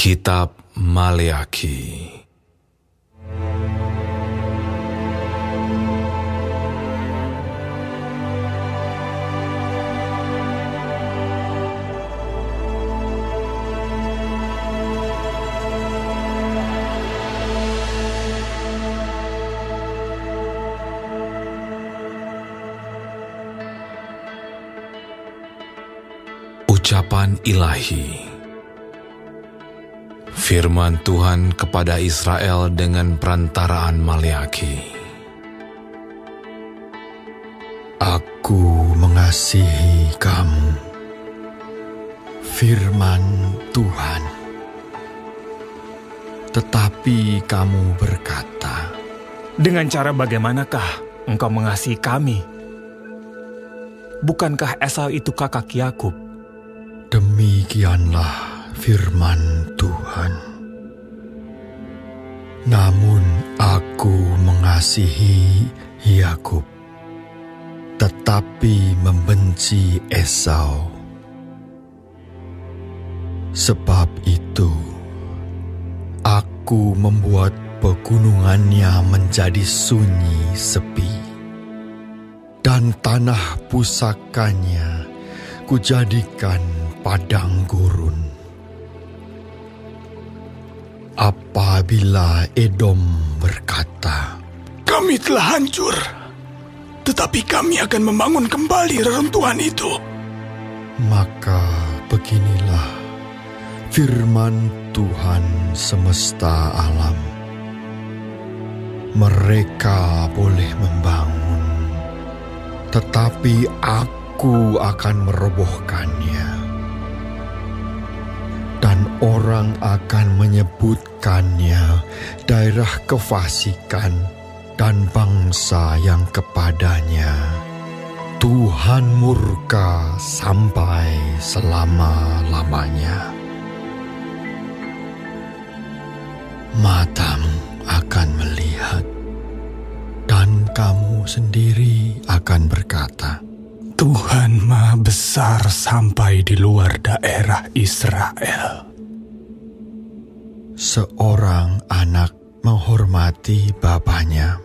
Kitab Maleakhi. Ucapan Ilahi. Firman Tuhan kepada Israel dengan perantaraan Maleakhi. Aku mengasihi kamu, firman Tuhan. Tetapi kamu berkata, dengan cara bagaimanakah engkau mengasihi kami? Bukankah Esau itu kakak Yakub? Demikianlah firman Tuhan. Namun aku mengasihi Yakub, tetapi membenci Esau. Sebab itu, aku membuat pegunungannya menjadi sunyi sepi, dan tanah pusakanya kujadikan padang gurun. Apabila Edom berkata, kami telah hancur, tetapi kami akan membangun kembali reruntuhan itu. Maka beginilah firman Tuhan semesta alam. Mereka boleh membangun, tetapi aku akan merobohkannya. Dan orang akan menyebutkannya daerah kefasikan, dan bangsa yang kepadanya Tuhan murka sampai selama-lamanya. Matamu akan melihat, dan kamu sendiri akan berkata, Tuhan Maha Besar sampai di luar daerah Israel. Seorang anak menghormati bapaknya,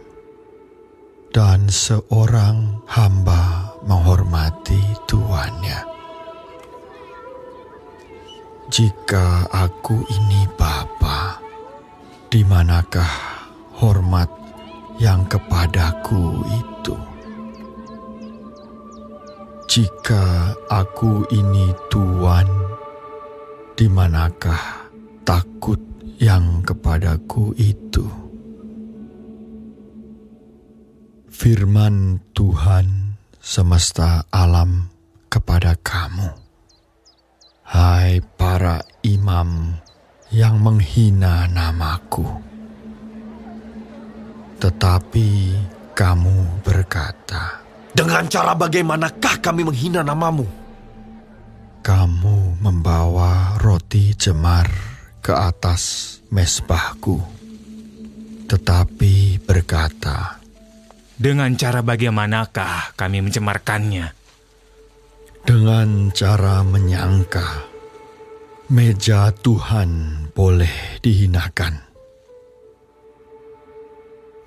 dan seorang hamba menghormati tuannya. Jika aku ini Bapa, di manakah hormat yang kepadaku itu? Jika aku ini Tuan, di manakah takut yang kepadaku itu? Firman Tuhan semesta alam kepada kamu, hai para imam yang menghina namaku. Tetapi kamu berkata, dengan cara bagaimanakah kami menghina namamu? Kamu membawa roti jemar ke atas mezbahku, tetapi berkata, dengan cara bagaimanakah kami mencemarkannya? Dengan cara menyangka meja Tuhan boleh dihinakan.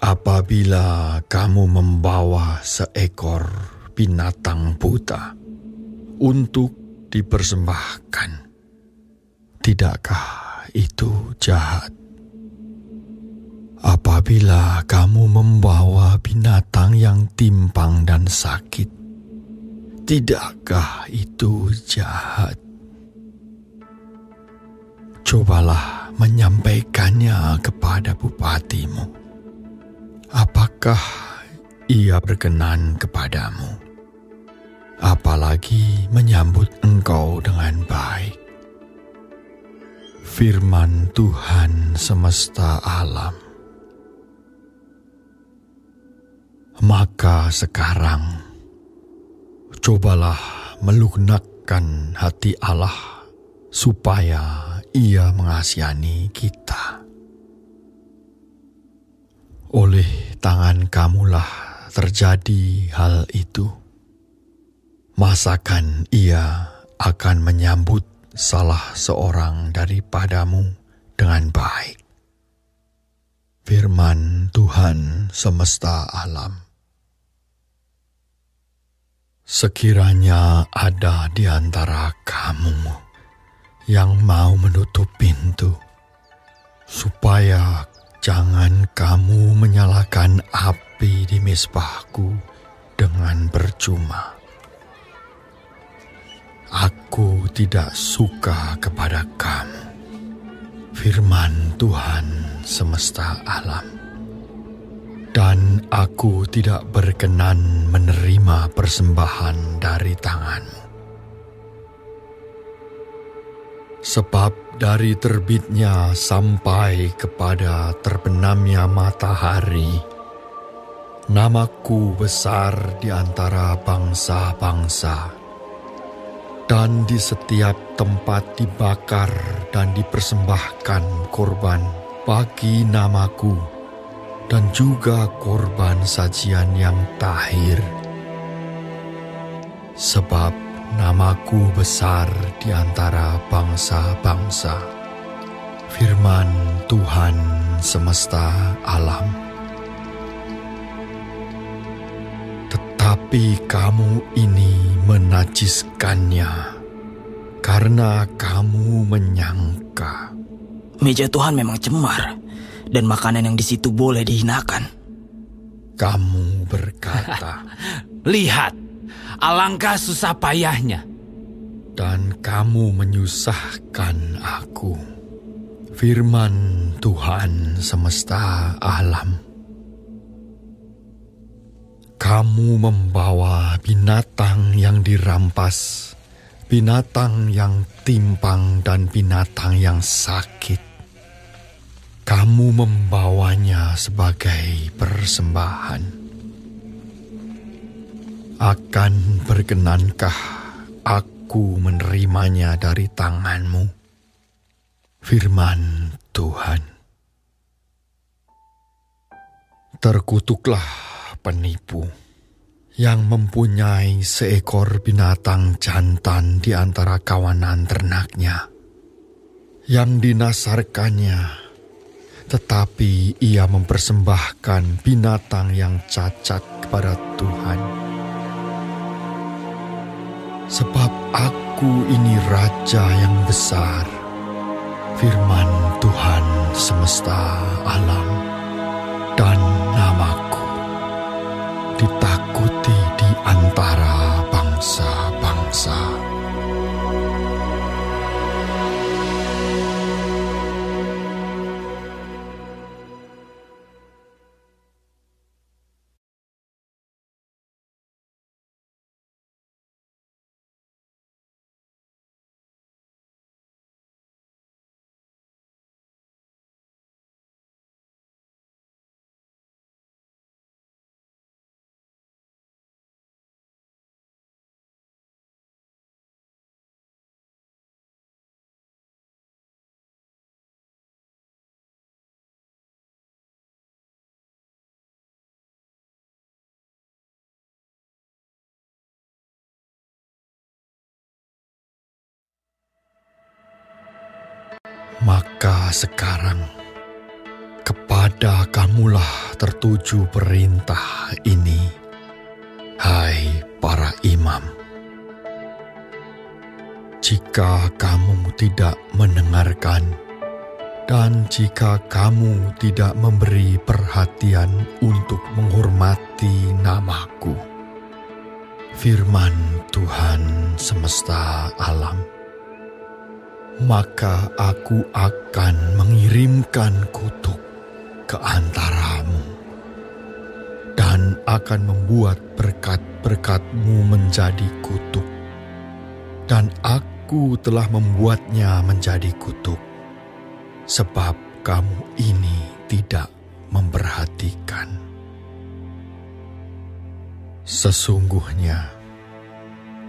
Apabila kamu membawa seekor binatang buta untuk dipersembahkan, tidakkah itu jahat? Apabila kamu membawa binatang yang timpang dan sakit, tidakkah itu jahat? Cobalah menyampaikannya kepada bupatimu. Apakah ia berkenan kepadamu? Apalagi menyambut engkau dengan baik. Firman Tuhan semesta alam. Maka sekarang, cobalah melunakkan hati Allah, supaya Ia mengasihani kita. Oleh tangan kamulah terjadi hal itu. Masakan Ia akan menyambut salah seorang daripadamu dengan baik. Firman Tuhan semesta alam. Sekiranya ada di antara kamu yang mau menutup pintu, supaya jangan kamu menyalakan api di mezbahku dengan percuma. Aku tidak suka kepada kamu, firman Tuhan semesta alam. Dan aku tidak berkenan menerima persembahan dari tanganmu. Sebab dari terbitnya sampai kepada terbenamnya matahari, namaku besar di antara bangsa-bangsa, dan di setiap tempat dibakar dan dipersembahkan korban bagi namaku, dan juga korban sajian yang tahir. Sebab namaku besar di antara bangsa-bangsa, firman Tuhan semesta alam. Tetapi kamu ini menajiskannya, karena kamu menyangka. Meja Tuhan memang cemar, dan makanan yang di situ boleh dihinakan. Kamu berkata, Lihat, alangkah susah payahnya. dan kamu menyusahkan aku, firman Tuhan semesta alam. Kamu membawa binatang yang dirampas, binatang yang timpang dan binatang yang sakit. Kamu membawanya sebagai persembahan. Akan berkenankah aku menerimanya dari tanganmu, firman Tuhan? Terkutuklah penipu yang mempunyai seekor binatang jantan di antara kawanan ternaknya, yang dinasarkannya, tetapi ia mempersembahkan binatang yang cacat kepada Tuhan. Sebab aku ini Raja yang besar, firman Tuhan semesta alam, dan namaku ditakuti di antara bangsa-bangsa. Maka sekarang kepada kamulah tertuju perintah ini, hai para imam. Jika kamu tidak mendengarkan, dan jika kamu tidak memberi perhatian untuk menghormati namaku, firman Tuhan semesta alam, maka aku akan mengirimkan kutuk ke antaramu, dan akan membuat berkat-berkatmu menjadi kutuk. Dan aku telah membuatnya menjadi kutuk, sebab kamu ini tidak memperhatikan. Sesungguhnya,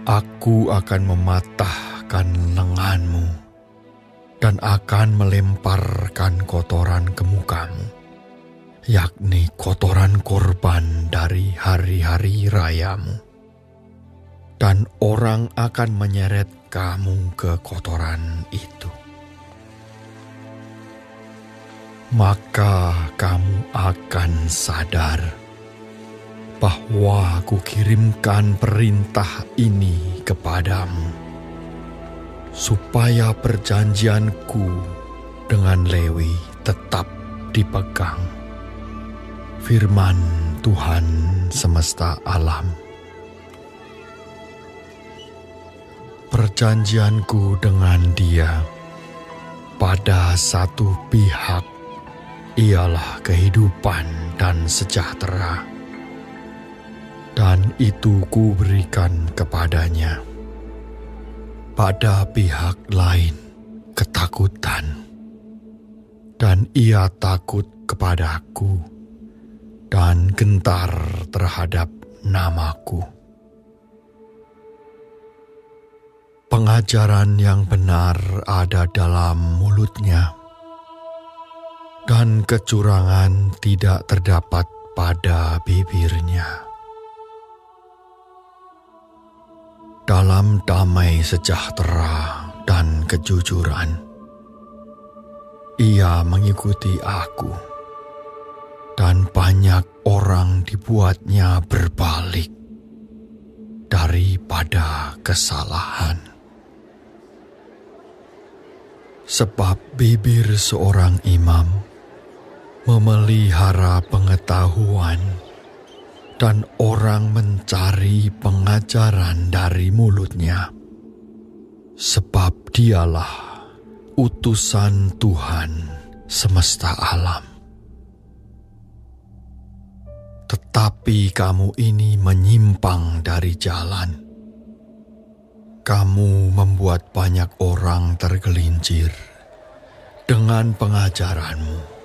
aku akan mematahkan lenganmu, dan akan melemparkan kotoran ke mukamu, yakni kotoran korban dari hari-hari rayamu. Dan orang akan menyeret kamu ke kotoran itu. maka kamu akan sadar bahwa kukirimkan perintah ini kepadamu, supaya perjanjianku dengan Lewi tetap dipegang. Firman Tuhan semesta alam. Perjanjianku dengan dia pada satu pihak ialah kehidupan dan sejahtera, dan itu kuberikan kepadanya. Pada pihak lain ketakutan, dan ia takut kepadaku dan gentar terhadap namaku. Pengajaran yang benar ada dalam mulutnya, dan kecurangan tidak terdapat pada bibirnya. Dalam damai sejahtera dan kejujuran, ia mengikuti aku, dan banyak orang dibuatnya berbalik daripada kesalahan. Sebab bibir seorang imam memelihara pengetahuan, dan orang mencari pengajaran dari mulutnya, sebab dialah utusan Tuhan semesta alam. Tetapi kamu ini menyimpang dari jalan. Kamu membuat banyak orang tergelincir dengan pengajaranmu.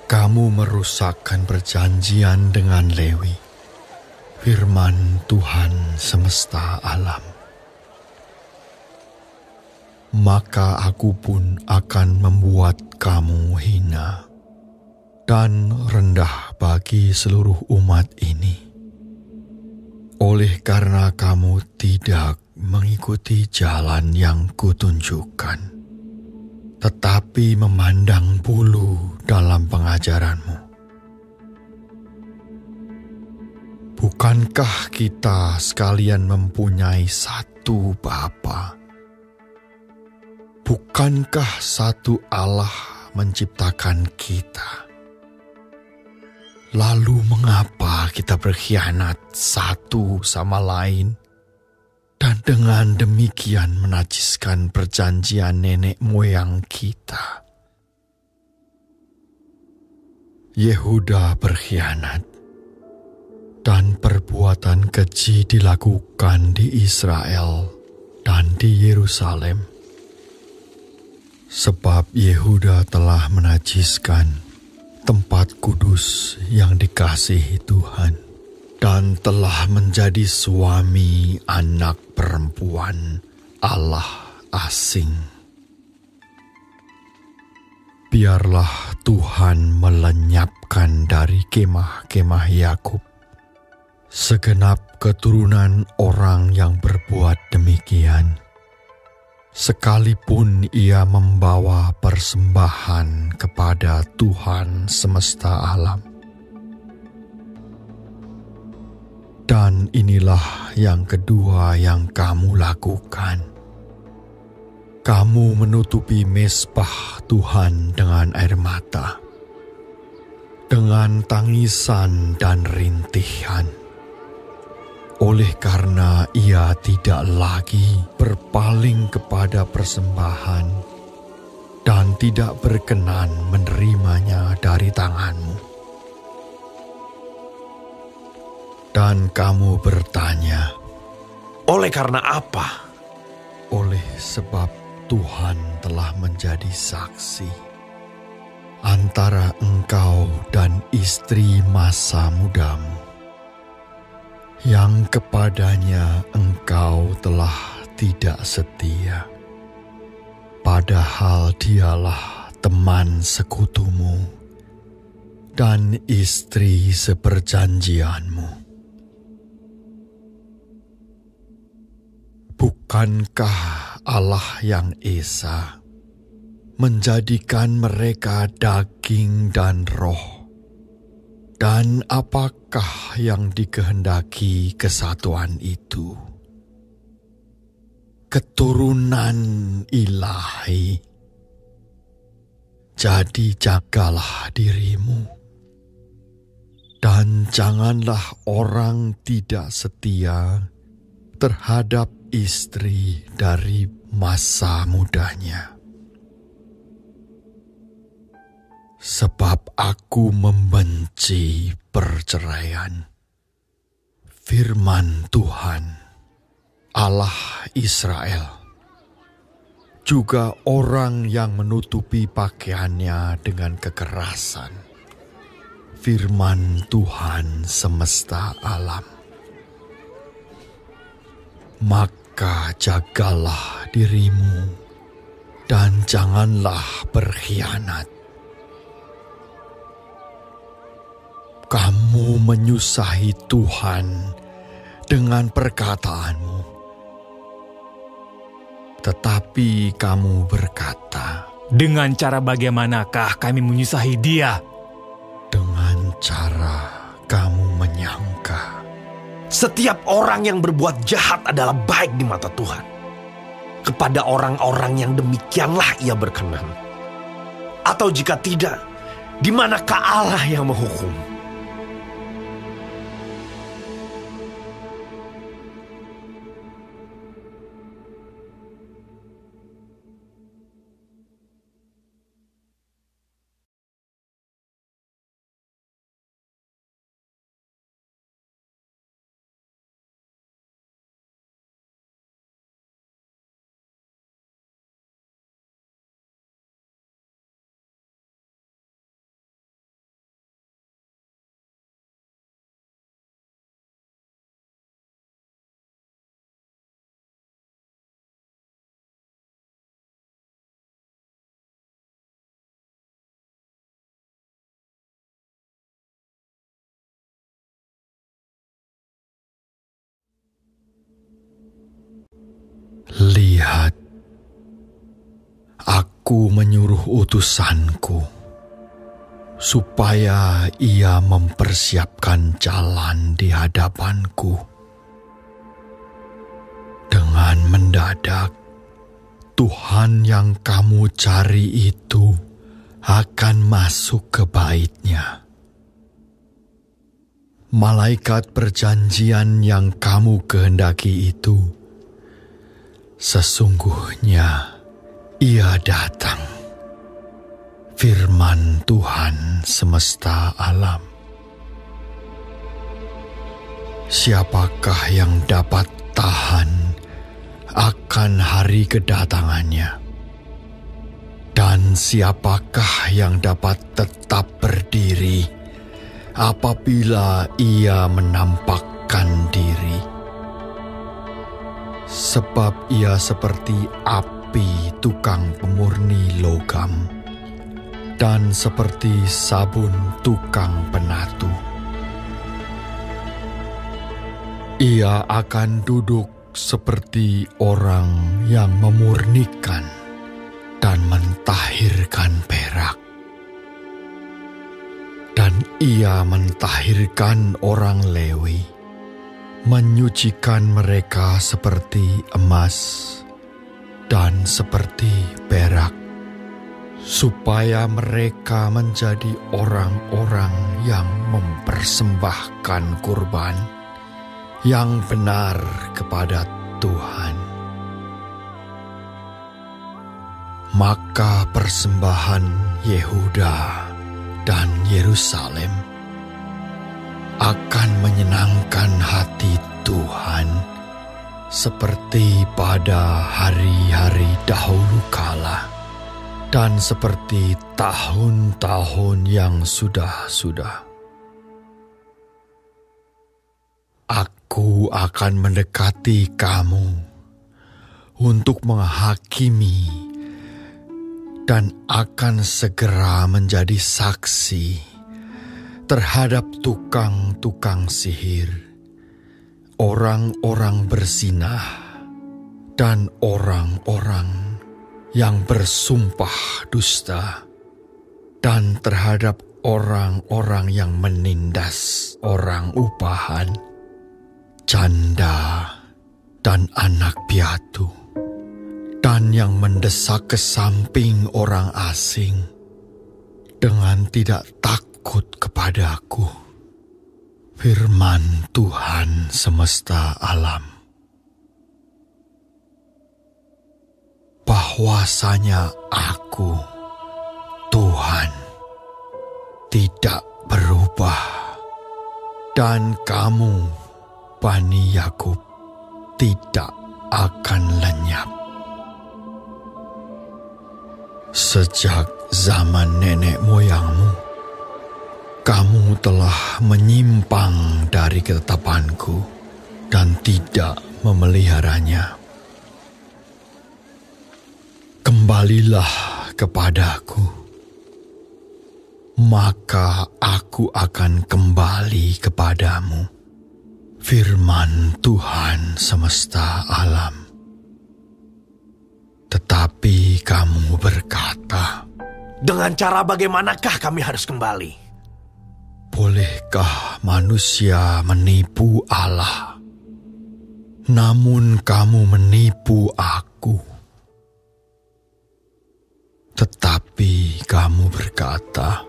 Kamu merusakkan perjanjian dengan Lewi, firman Tuhan semesta alam. Maka aku pun akan membuat kamu hina dan rendah bagi seluruh umat ini, oleh karena kamu tidak mengikuti jalan yang kutunjukkan, tetapi memandang bulu dalam pengajaranmu. Bukankah kita sekalian mempunyai satu Bapa? Bukankah satu Allah menciptakan kita? Lalu mengapa kita berkhianat satu sama lain, dan dengan demikian menajiskan perjanjian nenek moyang kita? Yehuda berkhianat, dan perbuatan keji dilakukan di Israel dan di Yerusalem. Sebab Yehuda telah menajiskan tempat kudus yang dikasihi Tuhan, dan telah menjadi suami anak perempuan Allah asing. Biarlah Tuhan melenyapkan dari kemah-kemah Yakub segenap keturunan orang yang berbuat demikian, sekalipun ia membawa persembahan kepada Tuhan semesta alam. Dan inilah yang kedua yang kamu lakukan. Kamu menutupi mezbah Tuhan dengan air mata, dengan tangisan dan rintihan, oleh karena ia tidak lagi berpaling kepada persembahan dan tidak berkenan menerimanya dari tanganmu. Dan kamu bertanya, oleh karena apa? Oleh sebab Tuhan telah menjadi saksi antara engkau dan istri masa mudamu, yang kepadanya engkau telah tidak setia, padahal dialah teman sekutumu dan istri seperjanjianmu. Bukankah Allah yang Esa menjadikan mereka daging dan roh. Dan apakah yang dikehendaki kesatuan itu? Keturunan ilahi. Jadi jagalah dirimu, dan janganlah orang tidak setia terhadap istri dari masa mudanya. Sebab aku membenci perceraian. Firman Tuhan, Allah Israel. Juga orang yang menutupi pakaiannya dengan kekerasan. Firman Tuhan semesta alam. Maka jagalah dirimu dan janganlah berkhianat. Kamu menyusahi Tuhan dengan perkataanmu. Tetapi kamu berkata, dengan cara bagaimanakah kami menyusahi Dia? Dengan cara kamu menyangka. Setiap orang yang berbuat jahat adalah baik di mata Tuhan. Kepada orang-orang yang demikianlah Ia berkenan. Atau jika tidak, di manakah Allah yang menghukum? Lihat, aku menyuruh utusanku supaya ia mempersiapkan jalan di hadapanku. Dengan mendadak, Tuhan yang kamu cari itu akan masuk ke bait-Nya. Malaikat perjanjian yang kamu kehendaki itu, sesungguhnya ia datang. Firman Tuhan semesta alam. Siapakah yang dapat tahan akan hari kedatangannya? Dan siapakah yang dapat tetap berdiri apabila ia menampakkan diri? Sebab ia seperti api tukang pemurni logam dan seperti sabun tukang penatu. Ia akan duduk seperti orang yang memurnikan dan mentahirkan perak. Dan ia mentahirkan orang Lewi, menyucikan mereka seperti emas dan seperti perak, supaya mereka menjadi orang-orang yang mempersembahkan kurban yang benar kepada Tuhan. Maka persembahan Yehuda dan Yerusalem akan menyenangkan hati Tuhan seperti pada hari-hari dahulu kala dan seperti tahun-tahun yang sudah-sudah. Aku akan mendekati kamu untuk menghakimi dan akan segera menjadi saksi terhadap tukang-tukang sihir, orang-orang berzinah, dan orang-orang yang bersumpah dusta, dan terhadap orang-orang yang menindas orang upahan, janda, dan anak piatu, dan yang mendesak ke samping orang asing dengan tidak takut kepadaku. Firman Tuhan semesta alam. Bahwasanya aku, Tuhan, tidak berubah, dan kamu, Bani Yakub, tidak akan lenyap. Sejak zaman nenek moyangmu, kamu telah menyimpang dari ketetapanku dan tidak memeliharanya. Kembalilah kepadaku, maka aku akan kembali kepadamu. Firman Tuhan semesta alam. Tetapi kamu berkata, dengan cara bagaimanakah kami harus kembali? bolehkah manusia menipu Allah? Namun kamu menipu aku. Tetapi kamu berkata,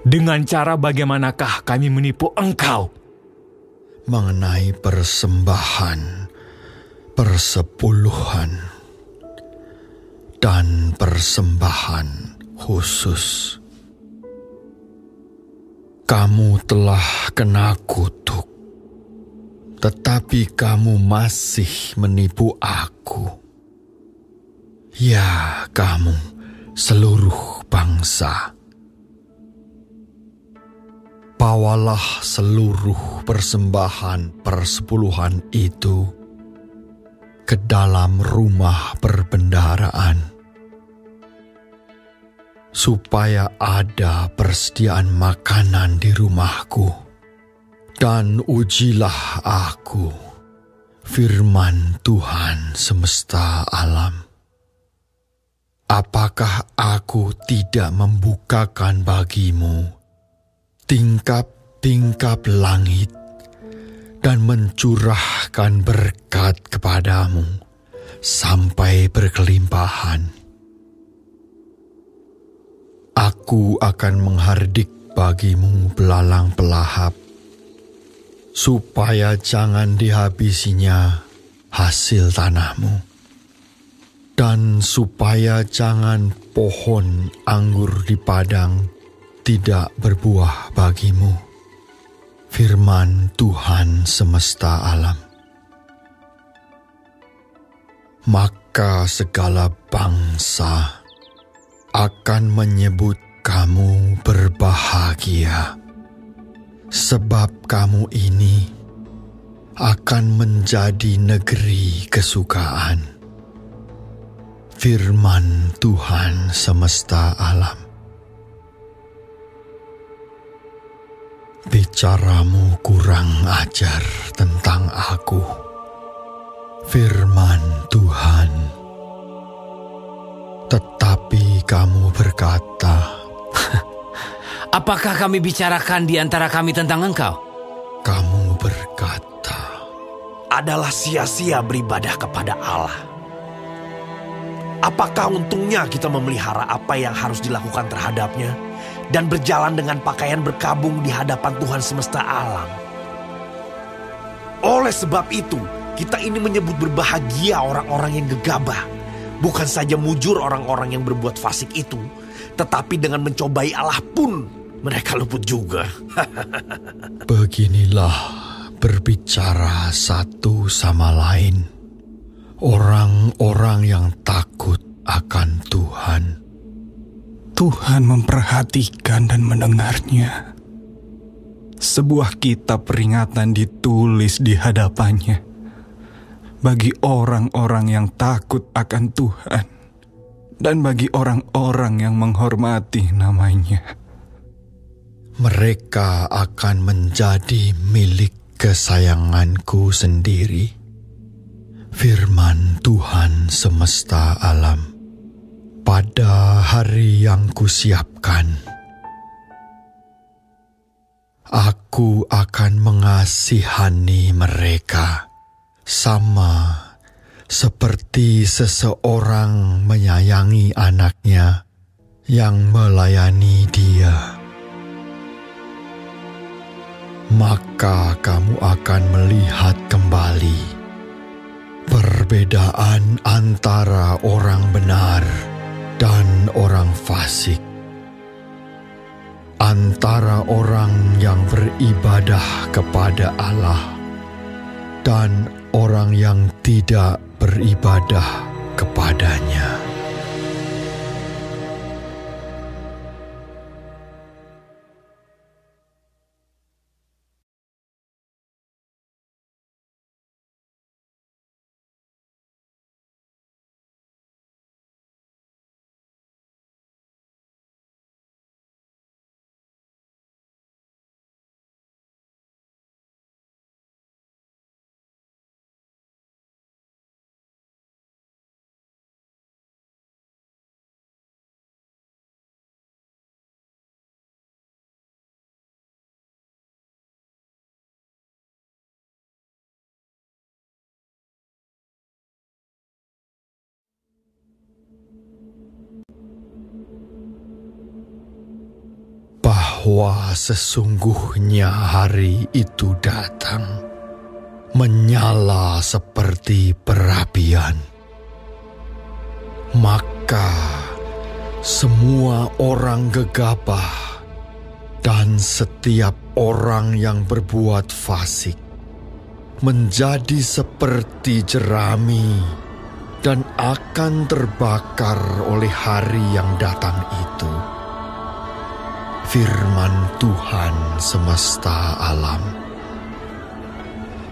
dengan cara bagaimanakah kami menipu engkau? Mengenai persembahan, persepuluhan, dan persembahan khusus. Kamu telah kena kutuk, tetapi kamu masih menipu aku. Ya, kamu seluruh bangsa. Bawalah seluruh persembahan persepuluhan itu ke dalam rumah perbendaharaan, supaya ada persediaan makanan di rumahku, dan ujilah aku, firman Tuhan semesta alam. Apakah aku tidak membukakan bagimu tingkap-tingkap langit dan mencurahkan berkat kepadamu sampai berkelimpahan? Aku akan menghardik bagimu belalang pelahap, supaya jangan dihabisinya hasil tanahmu, dan supaya jangan pohon anggur di padang tidak berbuah bagimu. Firman Tuhan semesta alam. Maka segala bangsa akan menyebut kamu berbahagia, sebab kamu ini akan menjadi negeri kesukaan. Firman Tuhan semesta alam. Bicaramu kurang ajar tentang aku, firman Tuhan. Tetapi kamu berkata, apakah kami bicarakan di antara kami tentang engkau? Kamu berkata, adalah sia-sia beribadah kepada Allah. Apakah untungnya kita memelihara apa yang harus dilakukan terhadapnya dan berjalan dengan pakaian berkabung di hadapan Tuhan semesta alam? Oleh sebab itu, kita ini menyebut berbahagia orang-orang yang gegabah. Bukan saja mujur orang-orang yang berbuat fasik itu, tetapi dengan mencobai Allah pun mereka luput juga. Beginilah berbicara satu sama lain orang-orang yang takut akan Tuhan. Tuhan memperhatikan dan mendengarnya. Sebuah kitab peringatan ditulis di hadapannya bagi orang-orang yang takut akan Tuhan dan bagi orang-orang yang menghormati namanya. Mereka akan menjadi milik kesayanganku sendiri. Firman Tuhan semesta alam. pada hari yang kusiapkan, aku akan mengasihani mereka sama seperti seseorang menyayangi anaknya yang melayani dia. Maka kamu akan melihat kembali perbedaan antara orang benar dan orang fasik, antara orang yang beribadah kepada Allah dan orang yang tidak beribadah kepadanya. Bahwa sesungguhnya hari itu datang, menyala seperti perapian. Maka semua orang gegabah dan setiap orang yang berbuat fasik menjadi seperti jerami dan akan terbakar oleh hari yang datang itu. Firman Tuhan semesta alam.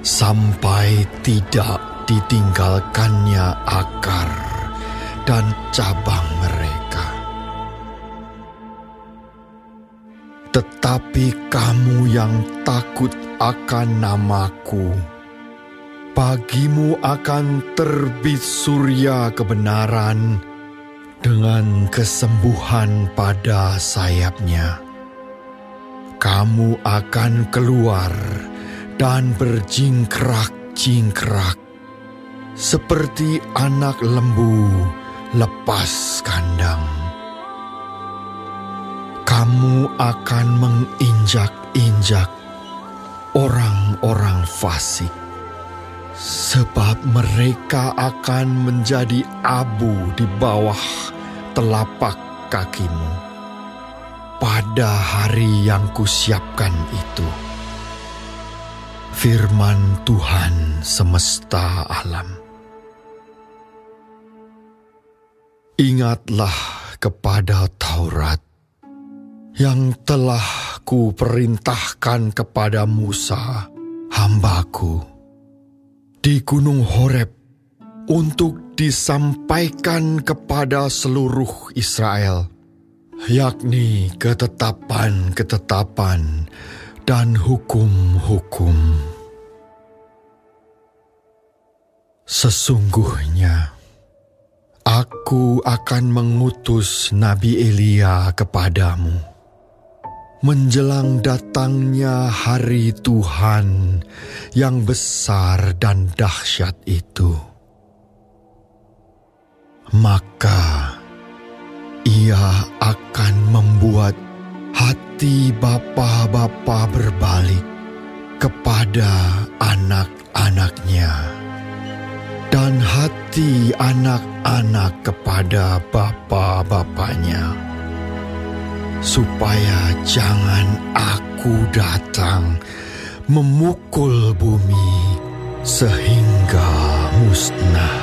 Sampai tidak ditinggalkannya akar dan cabang mereka. Tetapi kamu yang takut akan namaku, bagimu akan terbit surya kebenaran dengan kesembuhan pada sayapnya. Kamu akan keluar dan berjingkrak-jingkrak seperti anak lembu lepas kandang. Kamu akan menginjak-injak orang-orang fasik, sebab mereka akan menjadi abu di bawah telapak kakimu pada hari yang kusiapkan itu. Firman Tuhan semesta alam. Ingatlah kepada Taurat yang telah kuperintahkan kepada Musa, hambaku, di Gunung Horeb untuk disampaikan kepada seluruh Israel, yakni ketetapan-ketetapan dan hukum-hukum. Sesungguhnya, aku akan mengutus Nabi Elia kepadamu menjelang datangnya hari Tuhan yang besar dan dahsyat itu. Maka ia akan membuat hati bapa-bapa berbalik kepada anak-anaknya, dan hati anak-anak kepada bapa-bapanya, supaya jangan aku datang memukul bumi sehingga musnah.